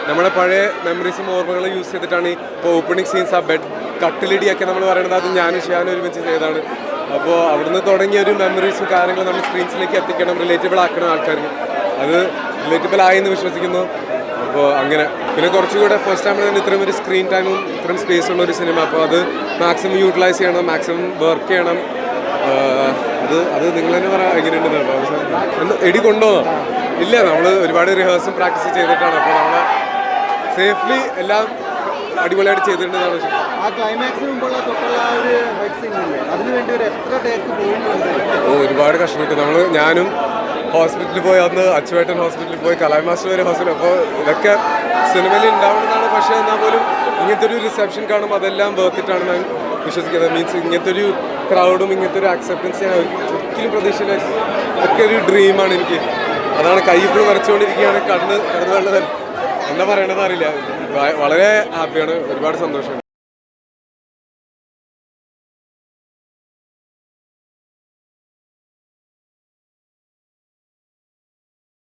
നമ്മുടെ പഴയ മെമ്മറീസും ഓർമ്മകളും യൂസ് ചെയ്തിട്ടാണ് ഇപ്പോൾ ഓപ്പണിംഗ് സീൻസ് ആ ബെഡ് കട്ടിലിടിയൊക്കെ നമ്മൾ പറയുന്നത് അത് ഞാനും ഷിയാനും ഒരുമിച്ച് ചെയ്തതാണ്. അപ്പോൾ അവിടുന്ന് തുടങ്ങിയ ഒരു മെമ്മറീസും കാര്യങ്ങളും നമ്മൾ സ്ക്രീൻസിലേക്ക് എത്തിക്കണം, റിലേറ്റബിൾ ആക്കണം ആൾക്കാർക്ക്. അത് റിലേറ്റബിൾ ആയെന്ന് വിശ്വസിക്കുന്നു. അപ്പോൾ അങ്ങനെ പിന്നെ കുറച്ചുകൂടെ ഫസ്റ്റ് ടൈമിൽ തന്നെ ഇത്രയും ഒരു സ്ക്രീൻ ടൈമും ഇത്രയും സ്പേസ് ഉള്ള ഒരു സിനിമ, അപ്പോൾ അത് മാക്സിമം യൂട്ടിലൈസ് ചെയ്യണം, മാക്സിമം വർക്ക് ചെയ്യണം. അത് നിങ്ങൾ തന്നെ പറയാം എങ്ങനെയുണ്ടെന്ന്. എടി കൊണ്ടുപോകുന്നോ ഇല്ല, നമ്മൾ ഒരുപാട് റിഹേഴ്സും പ്രാക്ടീസ് ചെയ്തിട്ടാണ്. അപ്പോൾ നമ്മൾ സേഫ്ലി എല്ലാം അടിപൊളിയായിട്ട് ചെയ്തിട്ടുണ്ടെന്നാണ്. ആ ക്ലൈമാക്സിന് മുമ്പുള്ള തൊട്ടുള്ള ആ ഒരു ഫൈറ്റ് സീൻ ഇല്ലേ, അതിന് വേണ്ടി ഒരു എത്ര ടേക്ക് പോയിട്ടുണ്ട്? ഒരുപാട് കഷ്ടപ്പെട്ടു. ഞാനും ഹോസ്പിറ്റലിൽ പോയി, അന്ന് അച്ചുവേട്ടൻ ഹോസ്പിറ്റലിൽ പോയി, കലാ മാസ്റ്റർ വരെ ഹോസ്പിറ്റൽ. അപ്പോൾ ഇതൊക്കെ സിനിമയിൽ ഉണ്ടാവുന്നതാണ്. പക്ഷേ എന്നാൽ പോലും ഇങ്ങനത്തെ ഒരു റിസപ്ഷൻ കാണുമ്പോൾ അതെല്ലാം വേർത്തിട്ടാണ് ഞാൻ വിശ്വസിക്കുന്നത്. മീൻസ് ഇങ്ങനത്തെ ഒരു ക്രൗഡും ഇങ്ങനത്തെ ഒരു ആക്സെപ്റ്റൻസ് ഞാൻ ഒരിക്കലും പ്രതീക്ഷയില്ല. ഒക്കെ ഒരു ഡ്രീമാണ് എനിക്ക്. അതാണ് കൈ ഇപ്പോഴും വരച്ചുകൊണ്ടിരിക്കുകയാണ്, കടന്ന് വെള്ളം എന്താ പറയണതെന്ന് അറിയില്ല. വളരെ ഹാപ്പിയാണ്, ഒരുപാട് സന്തോഷം.